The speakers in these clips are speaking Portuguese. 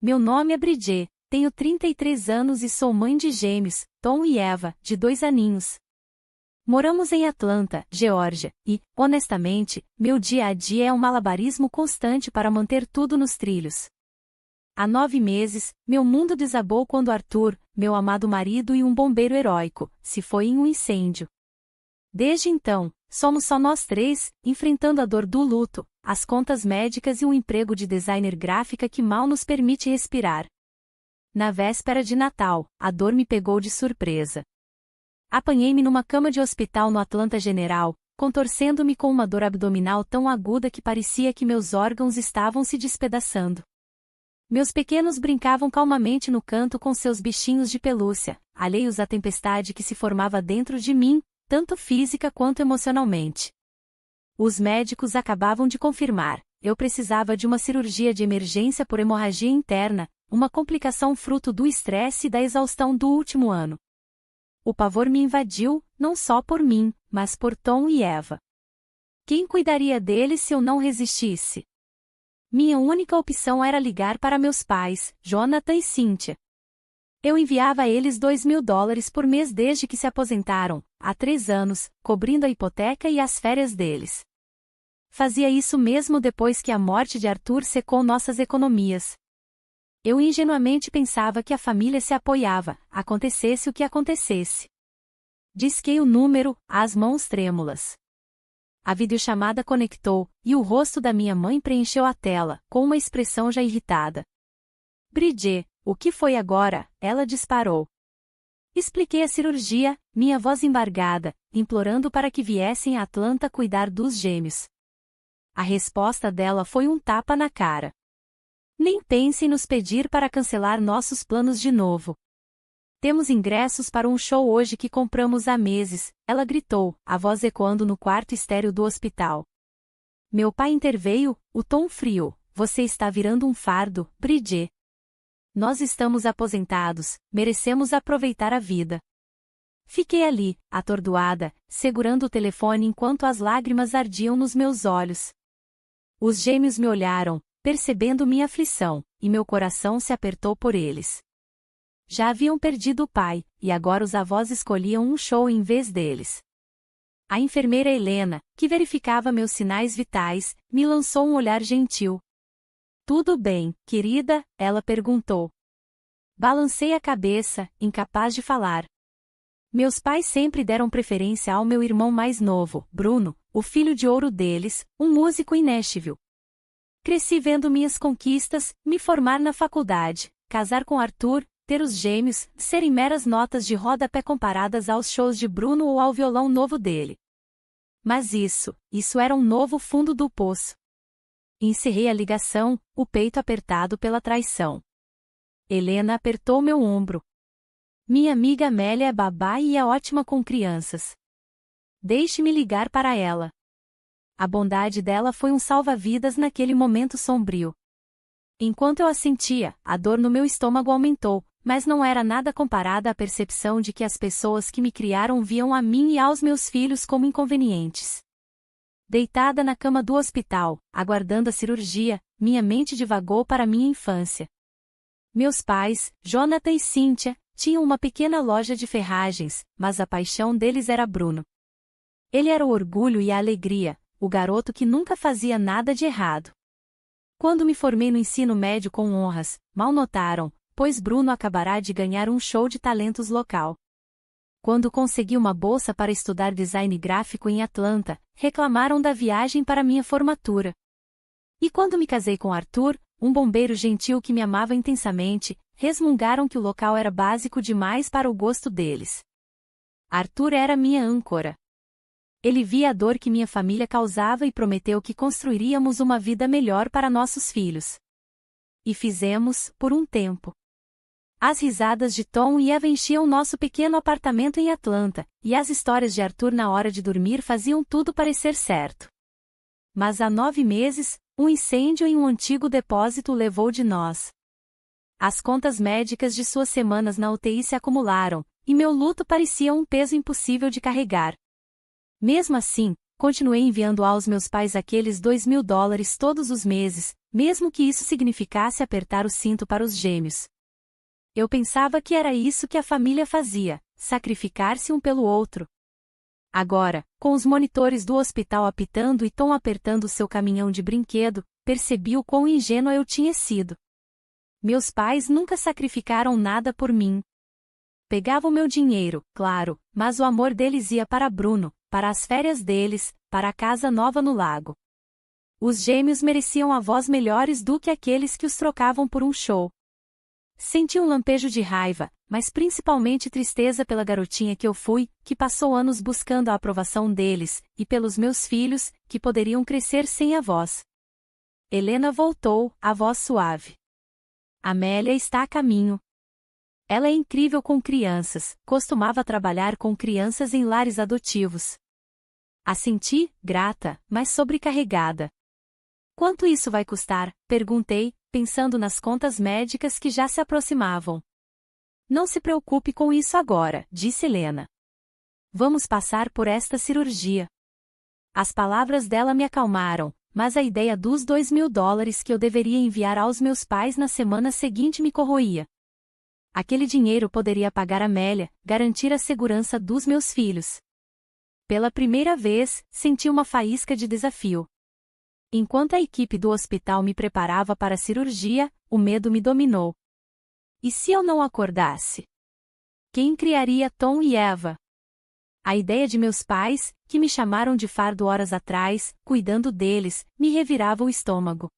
meu nome é Bridget, tenho 33 anos e sou mãe de gêmeos, Tom e Eva, de 2 aninhos. Moramos em Atlanta, Geórgia, e, honestamente, meu dia a dia é um malabarismo constante para manter tudo nos trilhos. Há 9 meses, meu mundo desabou quando Arthur, meu amado marido e um bombeiro heróico, se foi em um incêndio. Desde então, somos só nós 3, enfrentando a dor do luto, as contas médicas e um emprego de designer gráfica que mal nos permite respirar. Na véspera de Natal, a dor me pegou de surpresa. Apanhei-me numa cama de hospital no Atlanta General, contorcendo-me com uma dor abdominal tão aguda que parecia que meus órgãos estavam se despedaçando. Meus pequenos brincavam calmamente no canto com seus bichinhos de pelúcia, alheios à tempestade que se formava dentro de mim, tanto física quanto emocionalmente. Os médicos acabavam de confirmar, eu precisava de uma cirurgia de emergência por hemorragia interna, uma complicação fruto do estresse e da exaustão do último ano. O pavor me invadiu, não só por mim, mas por Tom e Eva. Quem cuidaria deles se eu não resistisse? Minha única opção era ligar para meus pais, Jonathan e Cynthia. Eu enviava a eles $2.000 por mês desde que se aposentaram, há 3 anos, cobrindo a hipoteca e as férias deles. Fazia isso mesmo depois que a morte de Arthur secou nossas economias. Eu ingenuamente pensava que a família se apoiava, acontecesse o que acontecesse. Disquei o número, as mãos trêmulas. A videochamada conectou, e o rosto da minha mãe preencheu a tela, com uma expressão já irritada. Bridget, o que foi agora? Ela disparou. Expliquei a cirurgia, minha voz embargada, implorando para que viessem a Atlanta cuidar dos gêmeos. A resposta dela foi um tapa na cara. Nem pense em nos pedir para cancelar nossos planos de novo. Temos ingressos para um show hoje que compramos há meses, ela gritou, a voz ecoando no quarto estéril do hospital. Meu pai interveio, o tom frio, você está virando um fardo, Bridget. Nós estamos aposentados, merecemos aproveitar a vida. Fiquei ali, atordoada, segurando o telefone enquanto as lágrimas ardiam nos meus olhos. Os gêmeos me olharam, percebendo minha aflição, e meu coração se apertou por eles. Já haviam perdido o pai, e agora os avós escolhiam um show em vez deles. A enfermeira Helena, que verificava meus sinais vitais, me lançou um olhar gentil. Tudo bem, querida? Ela perguntou. Balancei a cabeça, incapaz de falar. Meus pais sempre deram preferência ao meu irmão mais novo, Bruno, o filho de ouro deles, um músico em Nashville. Cresci vendo minhas conquistas, me formar na faculdade, casar com Arthur, ter os gêmeos, serem meras notas de rodapé comparadas aos shows de Bruno ou ao violão novo dele. Mas isso era um novo fundo do poço. Encerrei a ligação, o peito apertado pela traição. Helena apertou meu ombro. Minha amiga Amélia é babá e é ótima com crianças. Deixe-me ligar para ela. A bondade dela foi um salva-vidas naquele momento sombrio. Enquanto eu assentia, a dor no meu estômago aumentou, mas não era nada comparada à percepção de que as pessoas que me criaram viam a mim e aos meus filhos como inconvenientes. Deitada na cama do hospital, aguardando a cirurgia, minha mente divagou para minha infância. Meus pais, Jonathan e Cynthia, tinham uma pequena loja de ferragens, mas a paixão deles era Bruno. Ele era o orgulho e a alegria, o garoto que nunca fazia nada de errado. Quando me formei no ensino médio com honras, mal notaram, pois Bruno acabará de ganhar um show de talentos local. Quando consegui uma bolsa para estudar design gráfico em Atlanta, reclamaram da viagem para minha formatura. E quando me casei com Arthur, um bombeiro gentil que me amava intensamente, resmungaram que o local era básico demais para o gosto deles. Arthur era minha âncora. Ele via a dor que minha família causava e prometeu que construiríamos uma vida melhor para nossos filhos. E fizemos, por um tempo. As risadas de Tom e Eva enchiam nosso pequeno apartamento em Atlanta, e as histórias de Arthur na hora de dormir faziam tudo parecer certo. Mas há 9 meses, um incêndio em um antigo depósito o levou de nós. As contas médicas de suas semanas na UTI se acumularam, e meu luto parecia um peso impossível de carregar. Mesmo assim, continuei enviando aos meus pais aqueles $2.000 todos os meses, mesmo que isso significasse apertar o cinto para os gêmeos. Eu pensava que era isso que a família fazia, sacrificar-se um pelo outro. Agora, com os monitores do hospital apitando e Tom apertando seu caminhão de brinquedo, percebi o quão ingênua eu tinha sido. Meus pais nunca sacrificaram nada por mim. Pegavam meu dinheiro, claro, mas o amor deles ia para Bruno, para as férias deles, para a casa nova no lago. Os gêmeos mereciam avós melhores do que aqueles que os trocavam por um show. Senti um lampejo de raiva, mas principalmente tristeza pela garotinha que eu fui, que passou anos buscando a aprovação deles, e pelos meus filhos, que poderiam crescer sem avós. Helena voltou, a voz suave. Amélia está a caminho. Ela é incrível com crianças, costumava trabalhar com crianças em lares adotivos. Assenti, grata, mas sobrecarregada. Quanto isso vai custar? Perguntei, pensando nas contas médicas que já se aproximavam. Não se preocupe com isso agora, disse Helena. Vamos passar por esta cirurgia. As palavras dela me acalmaram, mas a ideia dos $2.000 que eu deveria enviar aos meus pais na semana seguinte me corroía. Aquele dinheiro poderia pagar Amélia, garantir a segurança dos meus filhos. Pela primeira vez, senti uma faísca de desafio. Enquanto a equipe do hospital me preparava para a cirurgia, o medo me dominou. E se eu não acordasse? Quem criaria Tom e Eva? A ideia de meus pais, que me chamaram de fardo horas atrás, cuidando deles, me revirava o estômago.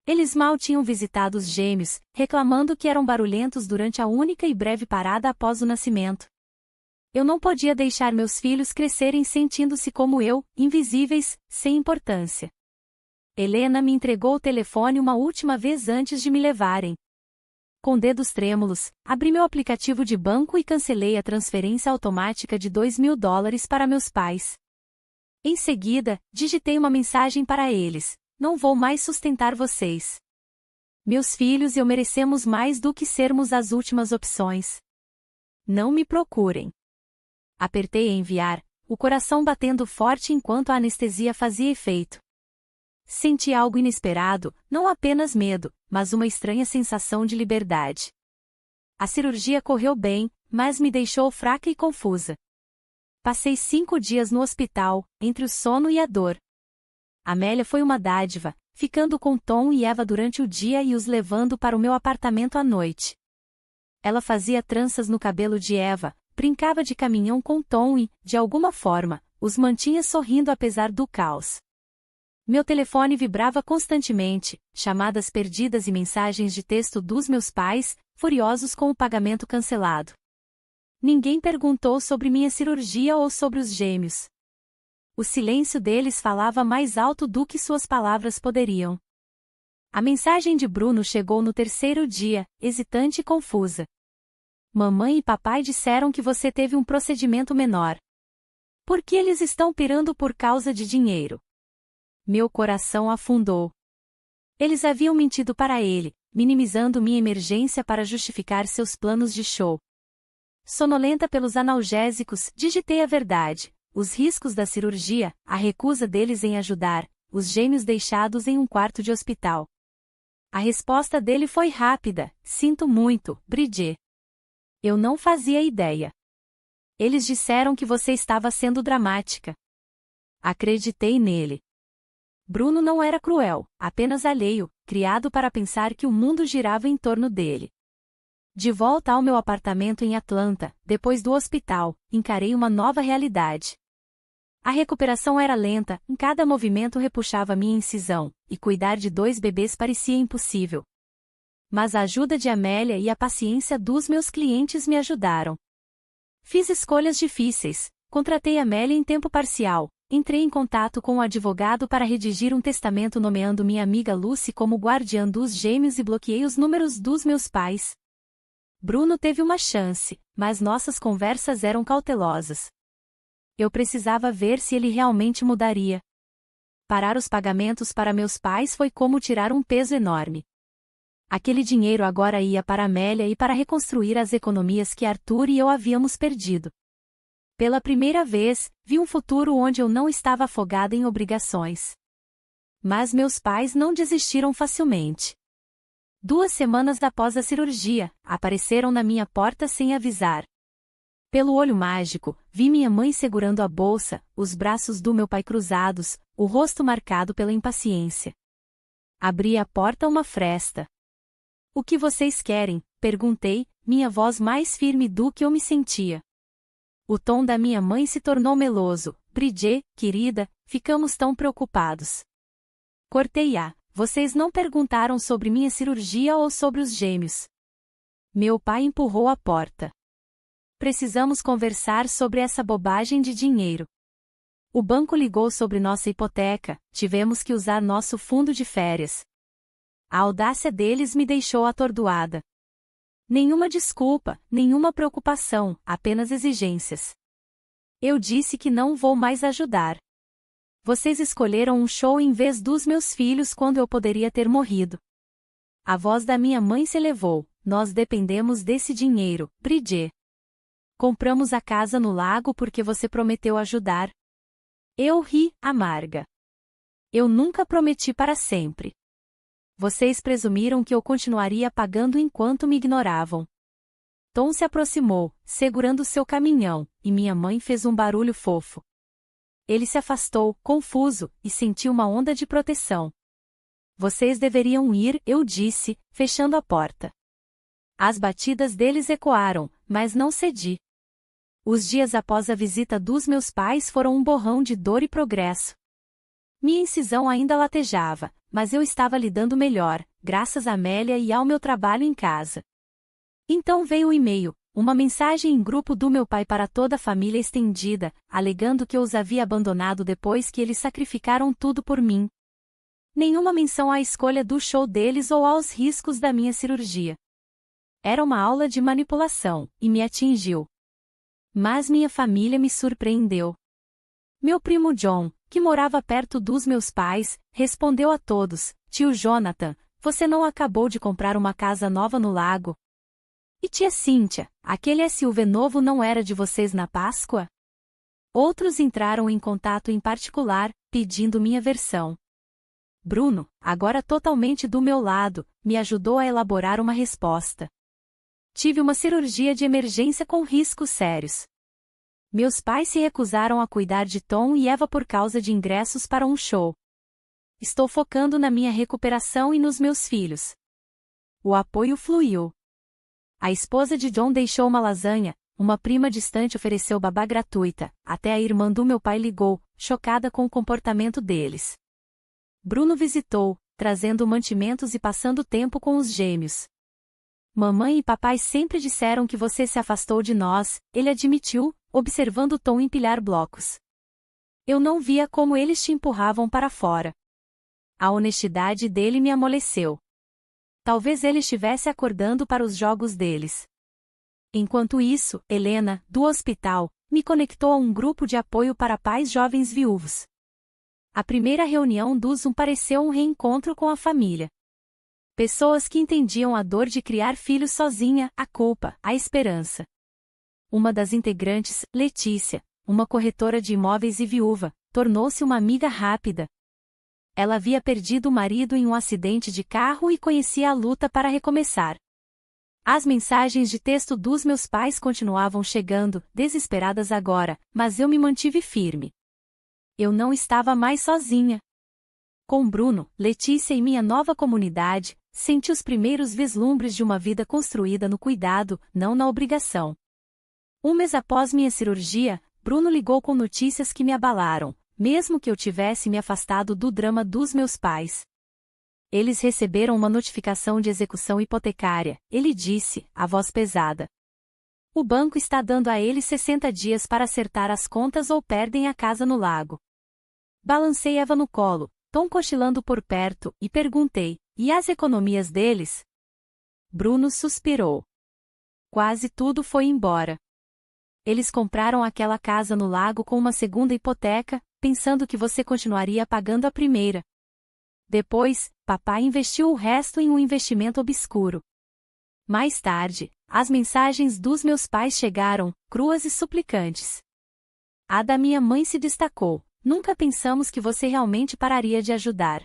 Eles mal tinham visitado os gêmeos, reclamando que eram barulhentos durante a única e breve parada após o nascimento. Eu não podia deixar meus filhos crescerem sentindo-se como eu, invisíveis, sem importância. Helena me entregou o telefone uma última vez antes de me levarem. Com dedos trêmulos, abri meu aplicativo de banco e cancelei a transferência automática de $2.000 para meus pais. Em seguida, digitei uma mensagem para eles: não vou mais sustentar vocês. Meus filhos e eu merecemos mais do que sermos as últimas opções. Não me procurem. Apertei enviar, o coração batendo forte enquanto a anestesia fazia efeito. Senti algo inesperado, não apenas medo, mas uma estranha sensação de liberdade. A cirurgia correu bem, mas me deixou fraca e confusa. Passei 5 dias no hospital, entre o sono e a dor. Amélia foi uma dádiva, ficando com Tom e Eva durante o dia e os levando para o meu apartamento à noite. Ela fazia tranças no cabelo de Eva, brincava de caminhão com Tom e, de alguma forma, os mantinha sorrindo apesar do caos. Meu telefone vibrava constantemente, chamadas perdidas e mensagens de texto dos meus pais, furiosos com o pagamento cancelado. Ninguém perguntou sobre minha cirurgia ou sobre os gêmeos. O silêncio deles falava mais alto do que suas palavras poderiam. A mensagem de Bruno chegou no 3º dia, hesitante e confusa. Mamãe e papai disseram que você teve um procedimento menor. Por que eles estão pirando por causa de dinheiro? Meu coração afundou. Eles haviam mentido para ele, minimizando minha emergência para justificar seus planos de show. Sonolenta pelos analgésicos, digitei a verdade, os riscos da cirurgia, a recusa deles em ajudar, os gêmeos deixados em um quarto de hospital. A resposta dele foi rápida: sinto muito, Bridget. Eu não fazia ideia. Eles disseram que você estava sendo dramática. Acreditei nele. Bruno não era cruel, apenas alheio, criado para pensar que o mundo girava em torno dele. De volta ao meu apartamento em Atlanta, depois do hospital, encarei uma nova realidade. A recuperação era lenta, em cada movimento repuxava minha incisão, e cuidar de 2 bebês parecia impossível. Mas a ajuda de Amélia e a paciência dos meus clientes me ajudaram. Fiz escolhas difíceis, contratei Amélia em tempo parcial. Entrei em contato com um advogado para redigir um testamento nomeando minha amiga Lucy como guardiã dos gêmeos e bloqueei os números dos meus pais. Bruno teve uma chance, mas nossas conversas eram cautelosas. Eu precisava ver se ele realmente mudaria. Parar os pagamentos para meus pais foi como tirar um peso enorme. Aquele dinheiro agora ia para Amélia e para reconstruir as economias que Arthur e eu havíamos perdido. Pela primeira vez, vi um futuro onde eu não estava afogada em obrigações. Mas meus pais não desistiram facilmente. 2 semanas após a cirurgia, apareceram na minha porta sem avisar. Pelo olho mágico, vi minha mãe segurando a bolsa, os braços do meu pai cruzados, o rosto marcado pela impaciência. Abri a porta uma fresta. O que vocês querem? Perguntei, minha voz mais firme do que eu me sentia. O tom da minha mãe se tornou meloso. Bridget, querida, ficamos tão preocupados. Cortei-a. Vocês não perguntaram sobre minha cirurgia ou sobre os gêmeos. Meu pai empurrou a porta. Precisamos conversar sobre essa bobagem de dinheiro. O banco ligou sobre nossa hipoteca, tivemos que usar nosso fundo de férias. A audácia deles me deixou atordoada. Nenhuma desculpa, nenhuma preocupação, apenas exigências. Eu disse que não vou mais ajudar. Vocês escolheram um show em vez dos meus filhos quando eu poderia ter morrido. A voz da minha mãe se elevou. Nós dependemos desse dinheiro, Bridget. Compramos a casa no lago porque você prometeu ajudar. Eu ri, amarga. Eu nunca prometi para sempre. Vocês presumiram que eu continuaria pagando enquanto me ignoravam. Tom se aproximou, segurando seu caminhão, e minha mãe fez um barulho fofo. Ele se afastou, confuso, e sentiu uma onda de proteção. Vocês deveriam ir, eu disse, fechando a porta. As batidas deles ecoaram, mas não cedi. Os dias após a visita dos meus pais foram um borrão de dor e progresso. Minha incisão ainda latejava, mas eu estava lidando melhor, graças a Amélia e ao meu trabalho em casa. Então veio o e-mail, uma mensagem em grupo do meu pai para toda a família estendida, alegando que eu os havia abandonado depois que eles sacrificaram tudo por mim. Nenhuma menção à escolha do show deles ou aos riscos da minha cirurgia. Era uma aula de manipulação, e me atingiu. Mas minha família me surpreendeu. Meu primo John, que morava perto dos meus pais, respondeu a todos: Tio Jonathan, você não acabou de comprar uma casa nova no lago? E tia Cíntia, aquele SUV novo não era de vocês na Páscoa? Outros entraram em contato em particular, pedindo minha versão. Bruno, agora totalmente do meu lado, me ajudou a elaborar uma resposta. Tive uma cirurgia de emergência com riscos sérios. Meus pais se recusaram a cuidar de Tom e Eva por causa de ingressos para um show. Estou focando na minha recuperação e nos meus filhos. O apoio fluiu. A esposa de John deixou uma lasanha, uma prima distante ofereceu babá gratuita, até a irmã do meu pai ligou, chocada com o comportamento deles. Bruno visitou, trazendo mantimentos e passando tempo com os gêmeos. Mamãe e papai sempre disseram que você se afastou de nós, ele admitiu, observando Tom empilhar blocos. Eu não via como eles te empurravam para fora. A honestidade dele me amoleceu. Talvez ele estivesse acordando para os jogos deles. Enquanto isso, Helena, do hospital, me conectou a um grupo de apoio para pais jovens viúvos. A primeira reunião do Zoom pareceu um reencontro com a família. Pessoas que entendiam a dor de criar filhos sozinha, a culpa, a esperança. Uma das integrantes, Letícia, uma corretora de imóveis e viúva, tornou-se uma amiga rápida. Ela havia perdido o marido em um acidente de carro e conhecia a luta para recomeçar. As mensagens de texto dos meus pais continuavam chegando, desesperadas agora, mas eu me mantive firme. Eu não estava mais sozinha. Com Bruno, Letícia e minha nova comunidade, senti os primeiros vislumbres de uma vida construída no cuidado, não na obrigação. Um mês após minha cirurgia, Bruno ligou com notícias que me abalaram, mesmo que eu tivesse me afastado do drama dos meus pais. Eles receberam uma notificação de execução hipotecária, ele disse, a voz pesada. O banco está dando a eles 60 dias para acertar as contas ou perdem a casa no lago. Balancei Eva no colo, Tom cochilando por perto, e perguntei, e as economias deles? Bruno suspirou. Quase tudo foi embora. Eles compraram aquela casa no lago com uma segunda hipoteca, pensando que você continuaria pagando a primeira. Depois, papai investiu o resto em um investimento obscuro. Mais tarde, as mensagens dos meus pais chegaram, cruas e suplicantes. A da minha mãe se destacou. nunca pensamos que você realmente pararia de ajudar.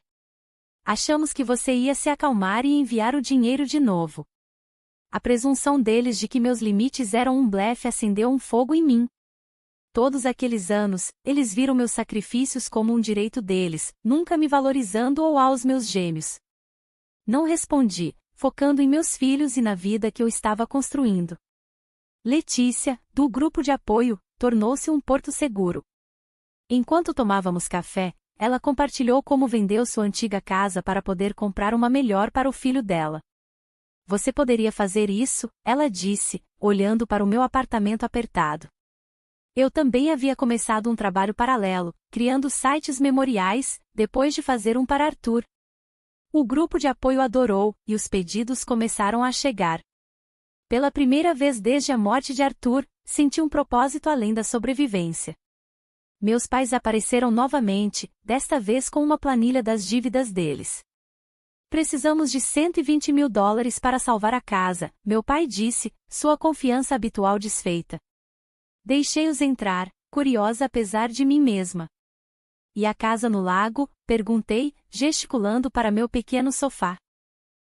Achamos que você ia se acalmar e enviar o dinheiro de novo. A presunção deles de que meus limites eram um blefe acendeu um fogo em mim. Todos aqueles anos, eles viram meus sacrifícios como um direito deles, nunca me valorizando ou aos meus gêmeos. Não respondi, focando em meus filhos e na vida que eu estava construindo. Letícia, do grupo de apoio, tornou-se um porto seguro. Enquanto tomávamos café, ela compartilhou como vendeu sua antiga casa para poder comprar uma melhor para o filho dela. Você poderia fazer isso, ela disse, olhando para o meu apartamento apertado. Eu também havia começado um trabalho paralelo, criando sites memoriais, depois de fazer um para Arthur. O grupo de apoio adorou, e os pedidos começaram a chegar. Pela primeira vez desde a morte de Arthur, senti um propósito além da sobrevivência. Meus pais apareceram novamente, desta vez com uma planilha das dívidas deles. Precisamos de $120 mil para salvar a casa, meu pai disse, sua confiança habitual desfeita. Deixei-os entrar, curiosa apesar de mim mesma. E a casa no lago? Perguntei, gesticulando para meu pequeno sofá.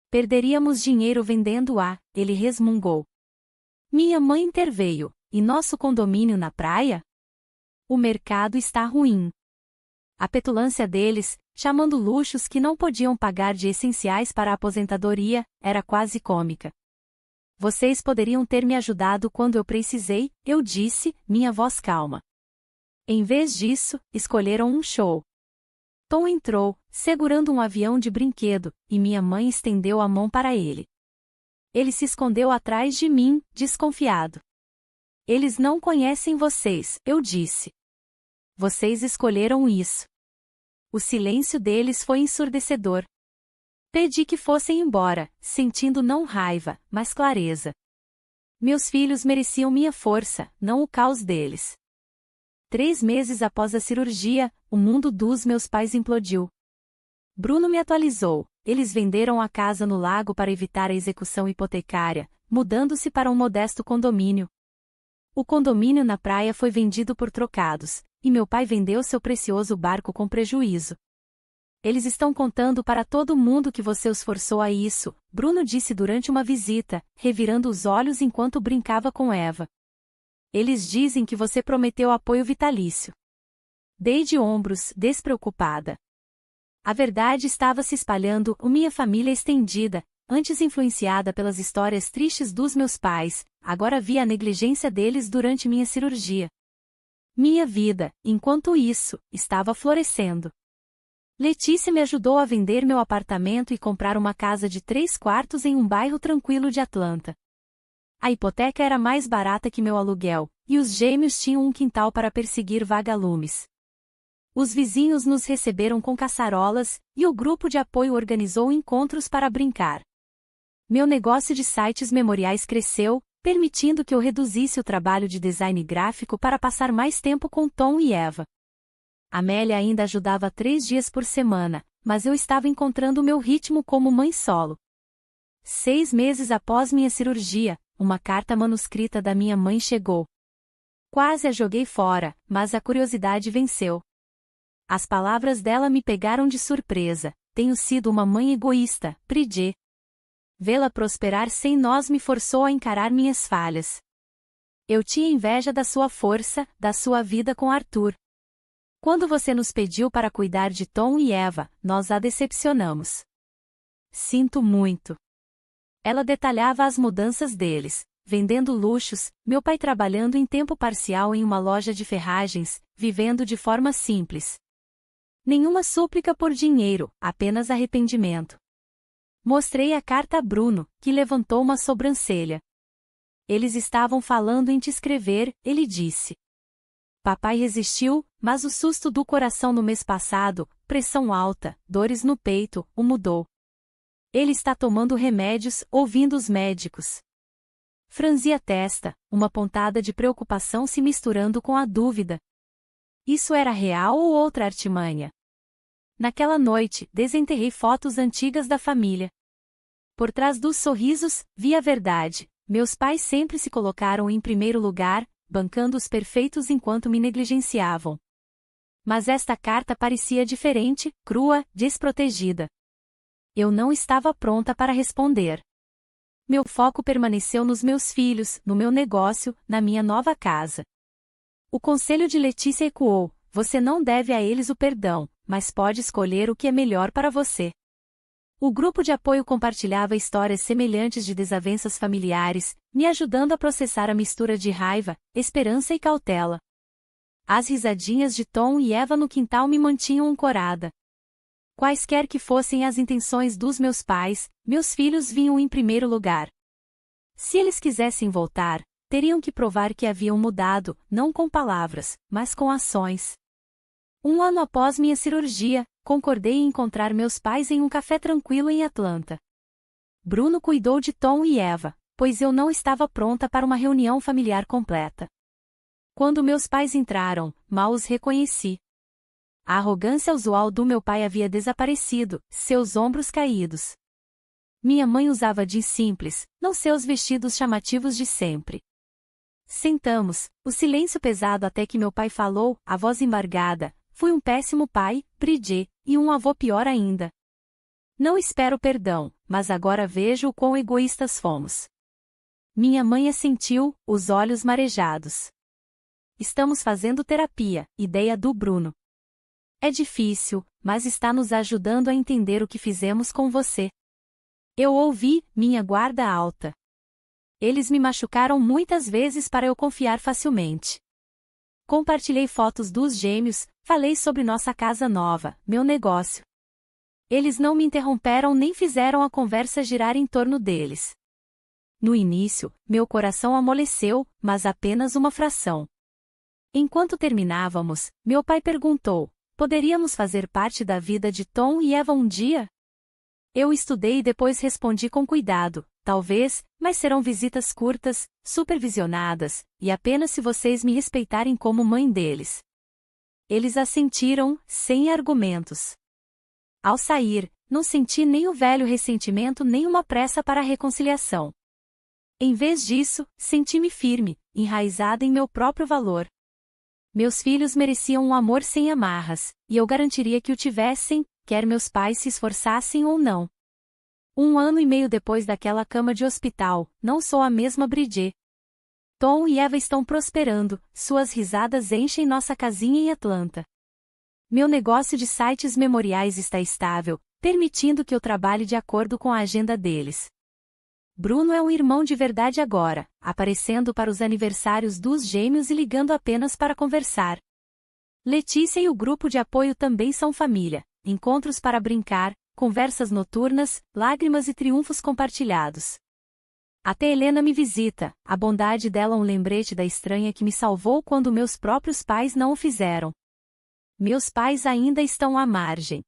Perderíamos dinheiro vendendo-a, ele resmungou. Minha mãe interveio, e nosso condomínio na praia? O mercado está ruim. A petulância deles, chamando luxos que não podiam pagar de essenciais para a aposentadoria, era quase cômica. Vocês poderiam ter me ajudado quando eu precisei, eu disse, minha voz calma. Em vez disso, escolheram um show. Tom entrou, segurando um avião de brinquedo, e minha mãe estendeu a mão para ele. Ele se escondeu atrás de mim, desconfiado. Eles não conhecem vocês, eu disse. Vocês escolheram isso. O silêncio deles foi ensurdecedor. Pedi que fossem embora, sentindo não raiva, mas clareza. Meus filhos mereciam minha força, não o caos deles. 3 meses após a cirurgia, o mundo dos meus pais implodiu. Bruno me atualizou, eles venderam a casa no lago para evitar a execução hipotecária, mudando-se para um modesto condomínio. O condomínio na praia foi vendido por trocados, e meu pai vendeu seu precioso barco com prejuízo. Eles estão contando para todo mundo que você os forçou a isso, Bruno disse durante uma visita, revirando os olhos enquanto brincava com Eva. Eles dizem que você prometeu apoio vitalício. Dei de ombros, despreocupada. A verdade estava se espalhando, minha família estendida, antes influenciada pelas histórias tristes dos meus pais, agora via a negligência deles durante minha cirurgia. Minha vida, enquanto isso, estava florescendo. Letícia me ajudou a vender meu apartamento e comprar uma casa de 3 quartos em um bairro tranquilo de Atlanta. A hipoteca era mais barata que meu aluguel, e os gêmeos tinham um quintal para perseguir vagalumes. Os vizinhos nos receberam com caçarolas, e o grupo de apoio organizou encontros para brincar. Meu negócio de sites memoriais cresceu, permitindo que eu reduzisse o trabalho de design gráfico para passar mais tempo com Tom e Eva. Amélia ainda ajudava 3 dias por semana, mas eu estava encontrando o meu ritmo como mãe solo. 6 meses após minha cirurgia, uma carta manuscrita da minha mãe chegou. Quase a joguei fora, mas a curiosidade venceu. As palavras dela me pegaram de surpresa. Tenho sido uma mãe egoísta, Bridget. Vê-la prosperar sem nós me forçou a encarar minhas falhas. Eu tinha inveja da sua força, da sua vida com Arthur. Quando você nos pediu para cuidar de Tom e Eva, nós a decepcionamos. Sinto muito. Ela detalhava as mudanças deles, vendendo luxos, meu pai trabalhando em tempo parcial em uma loja de ferragens, vivendo de forma simples. Nenhuma súplica por dinheiro, apenas arrependimento. Mostrei a carta a Bruno, que levantou uma sobrancelha. Eles estavam falando em te escrever, ele disse. Papai resistiu, mas o susto do coração no mês passado, pressão alta, dores no peito, o mudou. Ele está tomando remédios, ouvindo os médicos. Franzi a testa, uma pontada de preocupação se misturando com a dúvida. Isso era real ou outra artimanha? Naquela noite, desenterrei fotos antigas da família. Por trás dos sorrisos, vi a verdade. Meus pais sempre se colocaram em primeiro lugar, bancando os perfeitos enquanto me negligenciavam. Mas esta carta parecia diferente, crua, desprotegida. Eu não estava pronta para responder. Meu foco permaneceu nos meus filhos, no meu negócio, na minha nova casa. O conselho de Letícia ecoou: você não deve a eles o perdão, mas pode escolher o que é melhor para você. O grupo de apoio compartilhava histórias semelhantes de desavenças familiares, me ajudando a processar a mistura de raiva, esperança e cautela. As risadinhas de Tom e Eva no quintal me mantinham ancorada. Quaisquer que fossem as intenções dos meus pais, meus filhos vinham em primeiro lugar. Se eles quisessem voltar, teriam que provar que haviam mudado, não com palavras, mas com ações. Um ano após minha cirurgia, concordei em encontrar meus pais em um café tranquilo em Atlanta. Bruno cuidou de Tom e Eva, pois eu não estava pronta para uma reunião familiar completa. Quando meus pais entraram, mal os reconheci. A arrogância usual do meu pai havia desaparecido, seus ombros caídos. Minha mãe usava jeans simples, não seus vestidos chamativos de sempre. Sentamos, o silêncio pesado até que meu pai falou, a voz embargada: fui um péssimo pai, Bridget, e um avô pior ainda. Não espero perdão, mas agora vejo o quão egoístas fomos. Minha mãe assentiu, os olhos marejados. Estamos fazendo terapia, ideia do Bruno. É difícil, mas está nos ajudando a entender o que fizemos com você. Eu ouvi, minha guarda alta. Eles me machucaram muitas vezes para eu confiar facilmente. Compartilhei fotos dos gêmeos, falei sobre nossa casa nova, meu negócio. Eles não me interromperam nem fizeram a conversa girar em torno deles. No início, meu coração amoleceu, mas apenas uma fração. Enquanto terminávamos, meu pai perguntou: poderíamos fazer parte da vida de Tom e Eva um dia? Eu estudei e depois respondi com cuidado: talvez, mas serão visitas curtas, supervisionadas, e apenas se vocês me respeitarem como mãe deles. Eles assentiram, sem argumentos. Ao sair, não senti nem o velho ressentimento nem uma pressa para a reconciliação. Em vez disso, senti-me firme, enraizada em meu próprio valor. Meus filhos mereciam um amor sem amarras, e eu garantiria que o tivessem, quer meus pais se esforçassem ou não. 1 ano e meio depois daquela cama de hospital, não sou a mesma Bridget. Tom e Eva estão prosperando, suas risadas enchem nossa casinha em Atlanta. Meu negócio de sites memoriais está estável, permitindo que eu trabalhe de acordo com a agenda deles. Bruno é um irmão de verdade agora, aparecendo para os aniversários dos gêmeos e ligando apenas para conversar. Letícia e o grupo de apoio também são família, encontros para brincar, conversas noturnas, lágrimas e triunfos compartilhados. Até Helena me visita, a bondade dela um lembrete da estranha que me salvou quando meus próprios pais não o fizeram. Meus pais ainda estão à margem.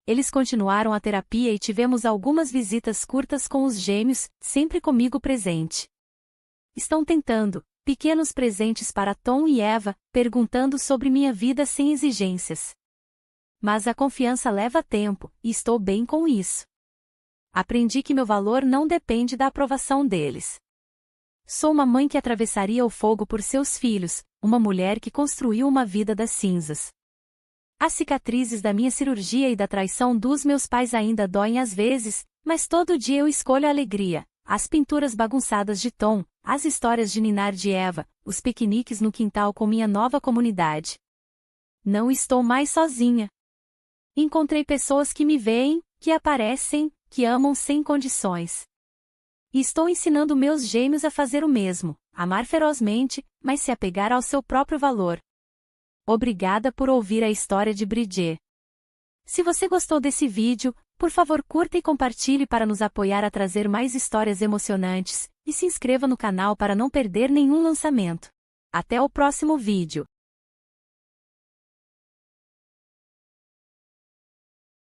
Eles continuaram a terapia e tivemos algumas visitas curtas com os gêmeos, sempre comigo presente. Estão tentando, pequenos presentes para Tom e Eva, perguntando sobre minha vida sem exigências. Mas a confiança leva tempo, e estou bem com isso. Aprendi que meu valor não depende da aprovação deles. Sou uma mãe que atravessaria o fogo por seus filhos, uma mulher que construiu uma vida das cinzas. As cicatrizes da minha cirurgia e da traição dos meus pais ainda doem às vezes, mas todo dia eu escolho a alegria, as pinturas bagunçadas de Tom, as histórias de ninar de Eva, os piqueniques no quintal com minha nova comunidade. Não estou mais sozinha. Encontrei pessoas que me veem, que aparecem, que amam sem condições. E estou ensinando meus gêmeos a fazer o mesmo, amar ferozmente, mas se apegar ao seu próprio valor. Obrigada por ouvir a história de Bridget. Se você gostou desse vídeo, por favor curta e compartilhe para nos apoiar a trazer mais histórias emocionantes, e se inscreva no canal para não perder nenhum lançamento. Até o próximo vídeo.